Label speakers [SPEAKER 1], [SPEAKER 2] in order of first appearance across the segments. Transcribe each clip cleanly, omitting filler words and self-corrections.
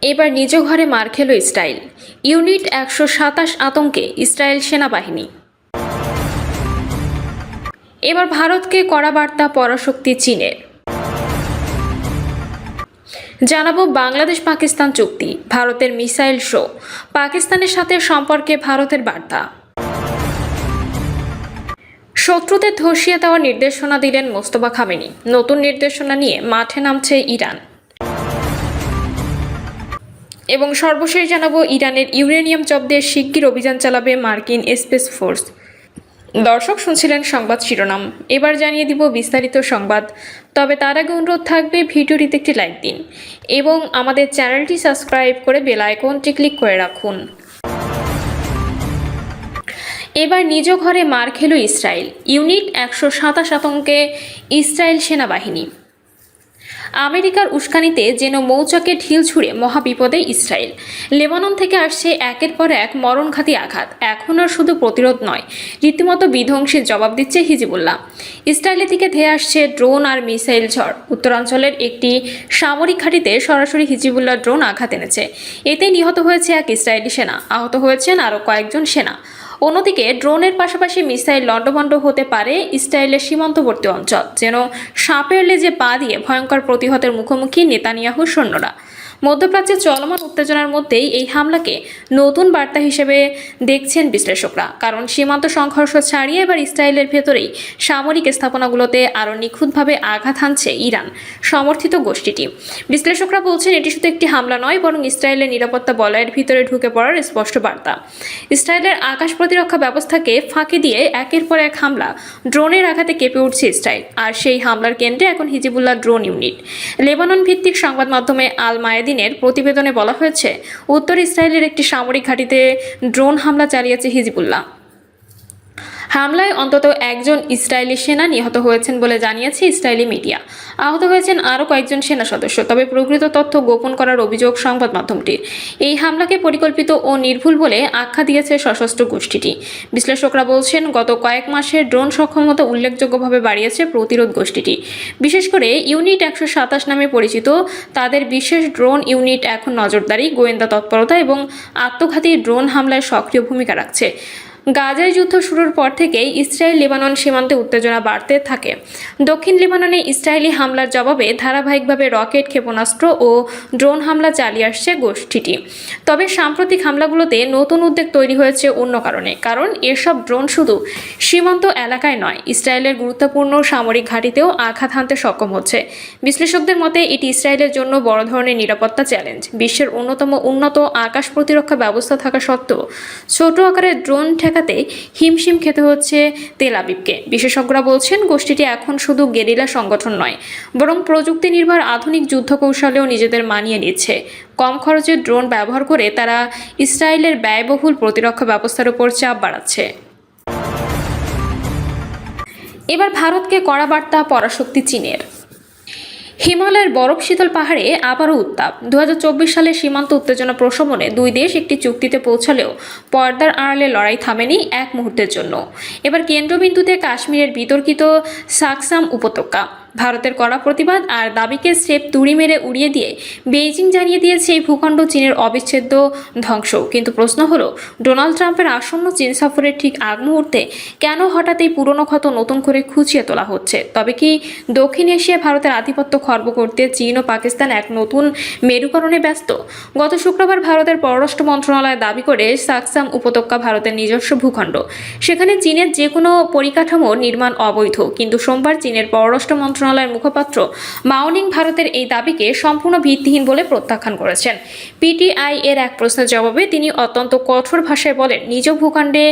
[SPEAKER 1] এবার নিজ ঘরে মার খেল ইসরায়েল। ইউনিট 127 আতঙ্কে ইসরায়েল সেনাবাহিনী। এবার ভারতকে কড়া বার্তা পরাশক্তি চীনের। জানাবো বাংলাদেশ পাকিস্তান চুক্তি, ভারতের মিসাইল শো, পাকিস্তানের সাথে সম্পর্কে ভারতের বার্তা। শত্রুদের ধসিয়ে দেওয়ার নির্দেশনা দিলেন মোস্তফা খামেনি। নতুন নির্দেশনা নিয়ে মাঠে নামছে ইরান। এবং সর্বশেষ জানাবো ইরানের ইউরেনিয়াম জব্দের শিগগির অভিযান চালাবে মার্কিন স্পেস ফোর্স। দর্শক শুনছিলেন সংবাদ শিরোনাম, এবার জানিয়ে দিব বিস্তারিত সংবাদ। তবে তার আগে অনুরোধ থাকবে ভিডিওটিতে একটি লাইক দিন এবং আমাদের চ্যানেলটি সাবস্ক্রাইব করে বেল আইকনটি ক্লিক করে রাখুন। এবার নিজ ঘরে মার খেল ইসরায়েল। ইউনিট 127 আতঙ্কে ইসরায়েল সেনাবাহিনী। আমেরিকার উস্কানিতে যেন মৌচাকে ঢিল ছুঁড়ে মহাবিপদে ইসরায়েল। লেবানন থেকে আসছে একের পর এক মরণঘাতী আঘাত। এখন আর শুধু প্রতিরোধ নয়, রীতিমতো বিধ্বংসীর জবাব দিচ্ছে হিজবুল্লাহ। ইসরায়েলের দিকে ধেয়ে আসছে ড্রোন আর মিসাইল ঝড়। উত্তরাঞ্চলের একটি সামরিক ঘাঁটিতে সরাসরি হিজবুল্লাহ ড্রোন আঘাত এনেছে। এতে নিহত হয়েছে এক ইসরায়েলি সেনা, আহত হয়েছেন আরও কয়েকজন সেনা। অন্যদিকে ড্রোনের পাশাপাশি মিসাইল লণ্ডভণ্ড হতে পারে ইসরায়েলের সীমান্তবর্তী অঞ্চল। যেন সাপের লেজে পা দিয়ে ভয়ঙ্কর প্রতিহতের মুখোমুখি নেতানিয়াহু সৈন্যরা। মধ্যপ্রাচ্যে চলমান উত্তেজনার মধ্যেই এই হামলাকে নতুন বার্তা হিসেবে দেখছেন বিশ্লেষকরা। কারণ সীমান্ত সংঘর্ষ ছাড়িয়ে এবার ইসরায়েলের ভেতরেই সামরিক স্থাপনাগুলোতে আরও নিখুঁতভাবে আঘাত হানছে ইরান সমর্থিত গোষ্ঠীটি। বিশ্লেষকরা বলছেন এটি শুধু একটি হামলা নয়, বরং ইসরায়েলের নিরাপত্তা বলয়ের ভিতরে ঢুকে পড়ার স্পষ্ট বার্তা। ইসরায়েলের আকাশ প্রতিরক্ষা ব্যবস্থাকে ফাঁকি দিয়ে একের পর এক হামলা, ড্রোনের আঘাতে কেঁপে উঠছে ইসরায়েল। আর সেই হামলার কেন্দ্রে এখন হিজবুল্লাহ ড্রোন ইউনিট। লেবানন ভিত্তিক সংবাদ মাধ্যমে আল মায়াদিনের প্রতিবেদনে বলা হয়েছে, উত্তর ইসরায়েলের একটি সামরিক ঘাঁটিতে ড্রোন হামলা চালিয়েছে হিজবুল্লাহ। হামলায় অন্তত একজন ইসরায়েলি সেনা নিহত হয়েছেন বলে জানিয়েছে ইসরায়েলি মিডিয়া। আহত হয়েছেন আরও কয়েকজন সেনা সদস্য। তবে প্রকৃত তথ্য গোপন করার অভিযোগ সংবাদ মাধ্যমটির। এই হামলাকে পরিকল্পিত ও নির্ভুল বলে আখ্যা দিয়েছে সশস্ত্র গোষ্ঠীটি। বিশ্লেষকরা বলছেন, গত কয়েক মাসে ড্রোন সক্ষমতা উল্লেখযোগ্যভাবে বাড়িয়েছে প্রতিরোধ গোষ্ঠীটি। বিশেষ করে ইউনিট 127 নামে পরিচিত তাদের বিশেষ ড্রোন ইউনিট এখন নজরদারি, গোয়েন্দা তৎপরতা এবং আত্মঘাতী ড্রোন হামলায় সক্রিয় ভূমিকা রাখছে। গাজায় যুদ্ধ শুরুর পর থেকেই ইসরায়েল লেবানন সীমান্তে উত্তেজনা বাড়তে থাকে। দক্ষিণ লেবাননে ইসরায়েলি হামলার জবাবে ধারাবাহিকভাবে রকেট, ক্ষেপণাস্ত্র ও ড্রোন হামলা চালিয়ে আসছে গোষ্ঠীটি। তবে সাম্প্রতিক হামলাগুলোতে নতুন উদ্বেগ তৈরি হয়েছে অন্য কারণে। কারণ এসব ড্রোন শুধু সীমান্ত এলাকায় নয়, ইসরায়েলের গুরুত্বপূর্ণ সামরিক ঘাঁটিতেও আঘাত হানতে সক্ষম হচ্ছে। বিশ্লেষকদের মতে এটি ইসরায়েলের জন্য বড় ধরনের নিরাপত্তা চ্যালেঞ্জ। বিশ্বের অন্যতম উন্নত আকাশ প্রতিরক্ষা ব্যবস্থা থাকা সত্ত্বেও ছোট আকারের ড্রোন ঠেকাতে হিমশিম খেতে হচ্ছে তেল আবিবকে। বিশেষজ্ঞরা বলছেন, গোষ্ঠীটি এখন শুধু গেরিলা সংগঠন নয়, বরং প্রযুক্তি নির্ভর আধুনিক যুদ্ধ কৌশলেও নিজেদের মানিয়ে নিচ্ছে। কম খরচে ড্রোন ব্যবহার করে তারা ইসরায়েলের ব্যয়বহুল প্রতিরক্ষা ব্যবস্থার উপর চাপ বাড়াচ্ছে। এবার ভারতকে কড়া বার্তা পরাশক্তি চীনের। হিমালয়ের বরফ শীতল পাহাড়ে আবারও উত্তাপ। 2024 সালে সীমান্ত উত্তেজনা প্রশমনে দুই দেশ একটি চুক্তিতে পৌঁছালেও পর্দার আড়ালে লড়াই থামেনি এক মুহূর্তের জন্য। এবার কেন্দ্রবিন্দুতে কাশ্মীরের বিতর্কিত সাকসাম উপত্যকা। ভারতের কড়া প্রতিবাদ আর দাবিকে স্রেফ তুড়ি মেরে উড়িয়ে দিয়ে বেইজিং জানিয়ে দিয়েছে এই ভূখণ্ড চীনের অবিচ্ছেদ্য ধ্বংস। কিন্তু প্রশ্ন হলো, ডোনাল্ড ট্রাম্পের আসন্ন চীন সফরের ঠিক আগ মুহূর্তে কেন হঠাৎ এই পুরনো ক্ষত নতুন করে খুঁচিয়ে তোলা হচ্ছে? তবে কি দক্ষিণ এশিয়ায় ভারতের আধিপত্য খর্ব করতে চীন ও পাকিস্তান এক নতুন মেরুকরণে ব্যস্ত? গত শুক্রবার ভারতের পররাষ্ট্র মন্ত্রণালয় দাবি করে সাকসাম উপত্যকা ভারতের নিজস্ব ভূখণ্ড। সেখানে চীনের যে কোনো পরিকাঠামো নির্মাণ অবৈধ। কিন্তু সোমবার চীনের পররাষ্ট্র মন্ত্রণালয়ের মুখপাত্র মাওনিং ভারতের এই দাবিকে সম্পূর্ণ ভিত্তিহীন বলে প্রত্যাখ্যান করেছেন। পিটিআই এর এক প্রশ্নের জবাবে তিনি অত্যন্ত কঠোর ভাষায় বলেন, নিজ ভূখণ্ডে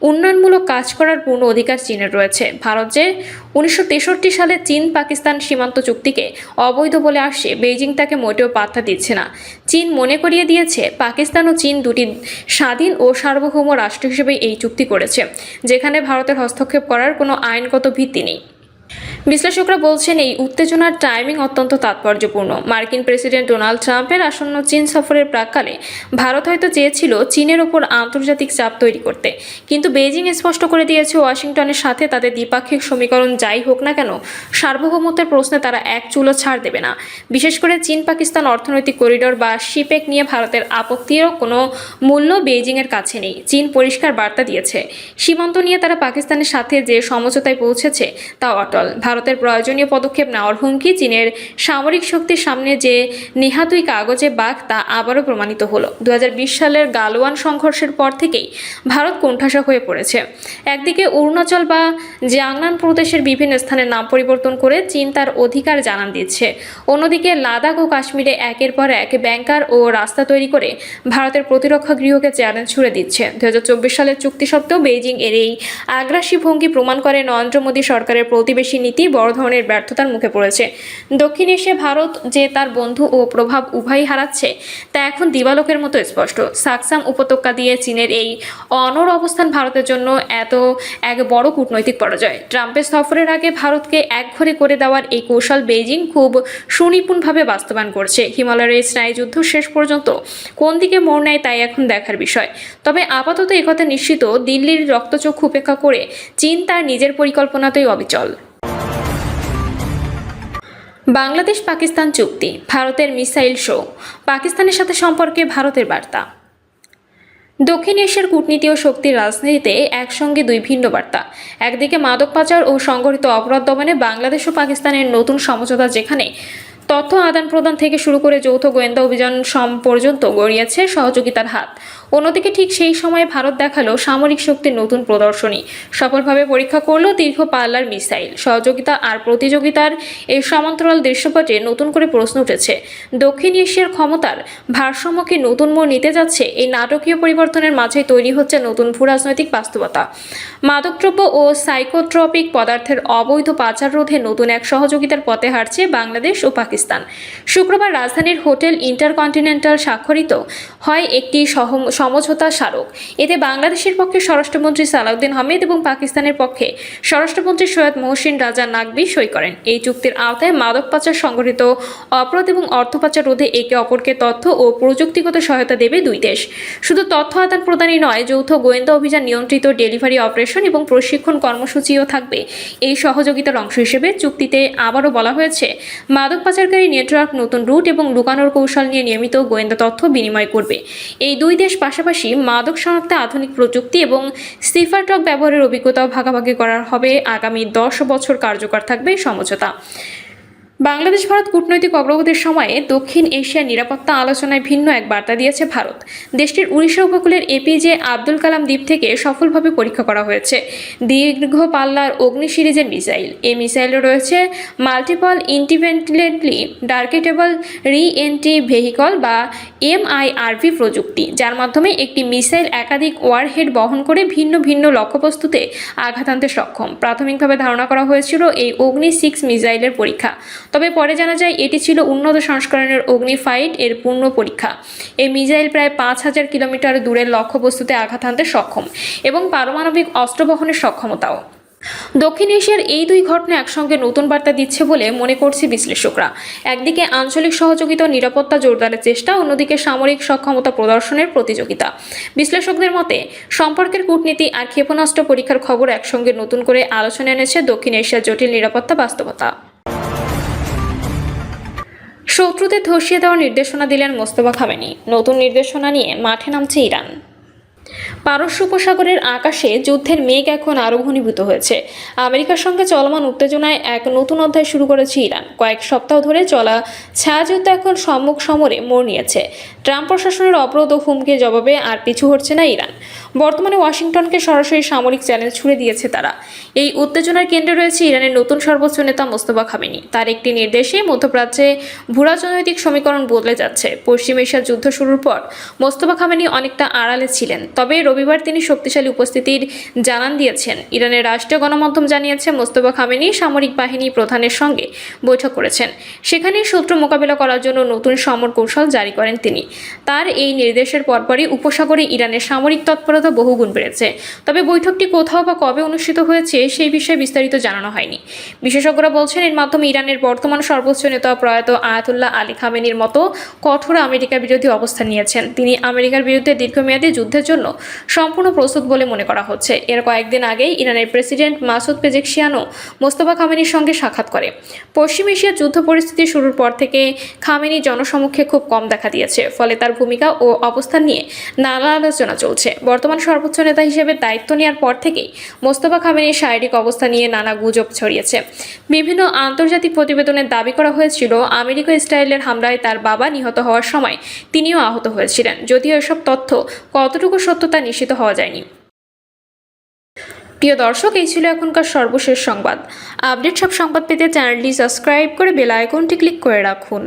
[SPEAKER 1] উন্নয়নমূলক কাজ করার পূর্ণ অধিকার চীনের রয়েছে। ভারত যে 1963 সালে চীন পাকিস্তান সীমান্ত চুক্তিকে অবৈধ বলে আসছে, বেইজিং তাকে মোটেও পাত্তা দিচ্ছে না। চীন মনে করিয়ে দিয়েছে, পাকিস্তান ও চীন দুটি স্বাধীন ও সার্বভৌম রাষ্ট্র হিসেবে এই চুক্তি করেছে, যেখানে ভারতের হস্তক্ষেপ করার কোনো আইনগত ভিত্তি নেই। বিশ্লেষকরা বলছেন এই উত্তেজনার টাইমিং অত্যন্ত তাৎপর্যপূর্ণ। মার্কিন প্রেসিডেন্ট ডোনাল্ড ট্রাম্পের আসন্ন চীন সফরের প্রাক্কালে ভারত হয়তো চেয়েছিল চীনের ওপর আন্তর্জাতিক চাপ তৈরি করতে, কিন্তু বেইজিং স্পষ্ট করে দিয়েছে ওয়াশিংটনের সাথে তাদের দ্বিপাক্ষিক সমীকরণ যাই হোক না কেন, সার্বভৌমত্বের প্রশ্নে তারা এক চুলও ছাড় দেবে না। বিশেষ করে চীন পাকিস্তান অর্থনৈতিক করিডোর বা শিপেক নিয়ে ভারতের আপত্তিরও কোনো মূল্য বেইজিংয়ের কাছে নেই। চীন পরিষ্কার বার্তা দিয়েছে, সীমান্ত নিয়ে তারা পাকিস্তানের সাথে যে সমঝোতায় পৌঁছেছে তা অটল। ভারতের প্রয়োজনীয় পদক্ষেপ নেওয়ার হুমকি, চীনের সামরিক শক্তির সামনে যে নেহাতুই কাগজে বাঘ, তা আবারও প্রমাণিত হলো। 2020 সালের গালওয়ান সংঘর্ষের পর থেকেই ভারত কোণঠাসা হয়ে পড়েছে। একদিকে অরুণাচল বা জিয়াংনাম প্রদেশের বিভিন্ন স্থানের নাম পরিবর্তন করে চীন তার অধিকার জানান দিচ্ছে, অন্যদিকে লাদাখ ও কাশ্মীরে একের পর এক ব্যাংকার ও রাস্তা তৈরি করে ভারতের প্রতিরক্ষা গৃহকে চ্যালেঞ্জ ছুড়ে দিচ্ছে। 2024 সালের চুক্তি সত্ত্বেও বেইজিং এর এই আগ্রাসী ভঙ্গি প্রমাণ করে নরেন্দ্র মোদী সরকারের প্রতিবেশী নীতি বড় ধরনের ব্যর্থতার মুখে পড়েছে। দক্ষিণ এশিয়ায় ভারত যে তার বন্ধু ও প্রভাব উভয়ই হারাচ্ছে, তা এখন দিবালোকের মতো স্পষ্ট। সাকসাম উপত্যকা দিয়ে চীনের এই অনড় অবস্থান ভারতের জন্য এক বড় কূটনৈতিক পরাজয়। ট্রাম্পের সফরের আগে ভারতকে একঘরে করে দেওয়ার এই কৌশল বেইজিং খুব সুনিপুণভাবে বাস্তবায়ন করছে। হিমালয়ের এই স্নায়ুযুদ্ধ শেষ পর্যন্ত কোন দিকে মোড় নেয় তাই এখন দেখার বিষয়। তবে আপাতত একথা নিশ্চিত, দিল্লির রক্তচক্ষু উপেক্ষা করে চীন তার নিজের পরিকল্পনাতেই অবিচল। বাংলাদেশ পাকিস্তান চুক্তি, ভারতের মিসাইল শো, পাকিস্তানের সাথে সম্পর্কে ভারতের বার্তা। দক্ষিণ এশিয়ার কূটনীতি ও শক্তির রাজনীতিতে একসঙ্গে দুই ভিন্ন বার্তা। একদিকে মাদক পাচার ও সংগঠিত অপরাধ দমনে বাংলাদেশ ও পাকিস্তানের নতুন সমঝোতা, যেখানে তথ্য আদান প্রদান থেকে শুরু করে যৌথ গোয়েন্দা অভিযান পর্যন্ত গড়িয়েছে সহযোগিতার হাত। অন্যদিকে ঠিক সেই সময়ে ভারত দেখালো সামরিক শক্তির নতুন প্রদর্শনী, সফলভাবে পরীক্ষা করলো দীর্ঘ পাল্লার মিসাইল সহযোগিতা আর প্রতিযোগিতার এই সমান্তরাল দৃশ্যপটে নতুন করে প্রশ্ন উঠেছে, দক্ষিণ এশিয়ার ক্ষমতার ভারসাম্য কি নতুন মোড় নিতে যাচ্ছে? এই নাটকীয় পরিবর্তনের মাঝে তৈরি হচ্ছে নতুন ভূরাজনৈতিক বাস্তবতা। মাদকদ্রব্য ও সাইকোট্রপিক পদার্থের অবৈধ পাচার রোধে নতুন এক সহযোগিতার পথে হাঁটছে বাংলাদেশ ও পাকিস্তান। শুক্রবার রাজধানীর হোটেল ইন্টারকন্টিনেন্টাল স্বাক্ষরিত হয় একটি সমঝোতা স্মারক। এতে বাংলাদেশের পক্ষে স্বরাষ্ট্রমন্ত্রী সালাউদ্দিন আহমেদ এবং পাকিস্তানের পক্ষে স্বরাষ্ট্রমন্ত্রী সৈয়দ মহসিন রাজা নাকভি সই করেন। এই চুক্তির আওতায় মাদক পাচার, সংগঠিত অপরাধ এবং অর্থ পাচার রোধে একে অপরকে তথ্য ও প্রযুক্তিগত সহায়তা দেবে দুই দেশ। শুধু তথ্য আদান প্রদানই নয়, যৌথ গোয়েন্দা অভিযান, নিয়ন্ত্রিত ডেলিভারি অপারেশন এবং প্রশিক্ষণ কর্মসূচিও থাকবে এই সহযোগিতার অংশ হিসেবে। চুক্তিতে আবারও বলা হয়েছে, মাদক পাচারকারী নেটওয়ার্ক নতুন রুট এবং লুকানোর কৌশল নিয়ে নিয়মিত গোয়েন্দা তথ্য বিনিময় করবে। এই দুই দেশ পাশাপাশি মাদক শনাক্তে আধুনিক প্রযুক্তি এবং সিফারটক ব্যবহারের অভিজ্ঞতাও ভাগাভাগি করার হবে। আগামী 10 বছর কার্যকর থাকবে এই সমঝোতা। বাংলাদেশ ভারত কূটনৈতিক অগ্রগতির সময়ে দক্ষিণ এশিয়ার নিরাপত্তা আলোচনায় ভিন্ন এক বার্তা দিয়েছে ভারত। দেশটির উড়িষ্যা উপকূলের এপিজে আব্দুল কালাম দ্বীপ থেকে সফলভাবে পরীক্ষা করা হয়েছে দীর্ঘ পাল্লার অগ্নি সিরিজের মিসাইল। এই মিসাইলে রয়েছে মাল্টিপল ইন্ডিপেন্ডেন্টলি টার্গেটেবল রি-এন্ট্রি ভেহিকল বা MIRV প্রযুক্তি, যার মাধ্যমে একটি মিসাইল একাধিক ওয়ারহেড বহন করে ভিন্ন ভিন্ন লক্ষ্যবস্তুতে আঘাত আনতে সক্ষম। প্রাথমিকভাবে ধারণা করা হয়েছিল এই অগ্নি 6 মিসাইলের পরীক্ষা, তবে পরে জানা যায় এটি ছিল উন্নত সংস্করণের অগ্নি 5 এর পূর্ণ পরীক্ষা। এই মিসাইল প্রায় 5000 কিলোমিটার দূরের লক্ষ্যবস্তুতে আঘাত আনতে সক্ষম এবং পারমাণবিক অস্ত্র বহনের সক্ষমতাও। দক্ষিণ এশিয়ার এই দুই ঘটনা একসঙ্গে নতুন বার্তা দিচ্ছে বলে মনে করছে বিশ্লেষকরা। একদিকে আঞ্চলিক সহযোগিতা ও নিরাপত্তা জোরদারের চেষ্টা, অন্যদিকে সামরিক সক্ষমতা প্রদর্শনের প্রতিযোগিতা। বিশ্লেষকদের মতে সম্পর্কের কূটনীতি আর ক্ষেপণাস্ত্র পরীক্ষার খবর একসঙ্গে নতুন করে আলোচনা এনেছে দক্ষিণ এশিয়ার জটিল নিরাপত্তা বাস্তবতা। শত্রুদের ধসিয়ে দেওয়ার নির্দেশনা দিলেন মোস্তফা খামেনি, নতুন নির্দেশনা নিয়ে মাঠে নামছে ইরান। পারস্য উপসাগরের আকাশে যুদ্ধের মেঘ এখন আরও ঘনীভূত হয়েছে। আমেরিকার সঙ্গে চলমান উত্তেজনায় এক নতুন অধ্যায় শুরু করেছে ইরান। কয়েক সপ্তাহ ধরে চলা ছায়াযুদ্ধ এখন সম্মুখ সমরে মোড় নিয়েছে। ট্রাম্প প্রশাসনের অবরোধ ও হুমকির জবাবে আর পিছু হটছে না ইরান। বর্তমানে ওয়াশিংটনকে সরাসরি সামরিক চ্যালেঞ্জ ছুড়ে দিয়েছে তারা। এই উত্তেজনার কেন্দ্রে রয়েছে ইরানের নতুন সর্বোচ্চ নেতা মোস্তফা খামেনি। তার একটি নির্দেশে মধ্যপ্রাচ্যে ভূরাজনৈতিক সমীকরণ বদলে যাচ্ছে। পশ্চিম এশিয়ার যুদ্ধ শুরুর পর মোস্তফা খামেনি অনেকটা আড়ালে ছিলেন, তবে রবিবার তিনি শক্তিশালী উপস্থিতির জানান দিয়েছেন। ইরানের রাষ্ট্রীয় গণমাধ্যম জানিয়েছে, মোস্তফা খামেনি সামরিক বাহিনী প্রধানের সঙ্গে বৈঠক করেছেন। সেখানেই শত্রু মোকাবিলা করার জন্য নতুন সমর কৌশল জারি করেন তিনি। তার এই নির্দেশের পরপরই উপসাগরে ইরানের সামরিক তৎপরতা সহিংসতা বহুগুণ বেড়েছে। তবে বৈঠকটি কোথাও বা কবে অনুষ্ঠিত হয়েছে সেই বিষয়ে বিস্তারিত জানানো হয়নি। বিশেষজ্ঞরা বলছেন এর মাধ্যমে ইরানের বর্তমান সর্বোচ্চ নেতা প্রয়াত আয়াতুল্লাহ আলী খামেনির মতো কঠোর আমেরিকা বিরোধী অবস্থান নিয়েছেন। তিনি আমেরিকার বিরুদ্ধে দীর্ঘমেয়াদী যুদ্ধের জন্য সম্পূর্ণ প্রস্তুত বলে মনে করা হচ্ছে। এর কয়েকদিন আগেই ইরানের প্রেসিডেন্ট মাসুদ পেজেকশিয়ানও মোস্তফা খামেনির সঙ্গে সাক্ষাৎ করে। পশ্চিম এশিয়ার যুদ্ধ পরিস্থিতি শুরুর পর থেকে খামেনি জনসমক্ষে খুব কম দেখা দিয়েছে, ফলে তার ভূমিকা ও অবস্থান নিয়ে নানা আলোচনা চলছে। বর্তমান সর্বোচ্চ নেতা হিসেবে দায়িত্ব নেওয়ার পর থেকেই মোস্তফা খামেনির শারীরিক অবস্থা নিয়ে নানা গুজব ছড়িয়েছে। বিভিন্ন আন্তর্জাতিক প্রতিবেদনে দাবি করা হয়েছিল আমেরিকা ইসরায়েলের হামলায় তার বাবা নিহত হওয়ার সময় তিনিও আহত হয়েছিলেন, যদিও এসব তথ্য কতটুকু সত্যতা নিশ্চিত হওয়া যায়নি। প্রিয় দর্শক, এই ছিল এখনকার সর্বশেষ সংবাদ। আপডেট সব সংবাদ পেতে চ্যানেলটি সাবস্ক্রাইব করে বেল আইকনটি ক্লিক করে রাখুন।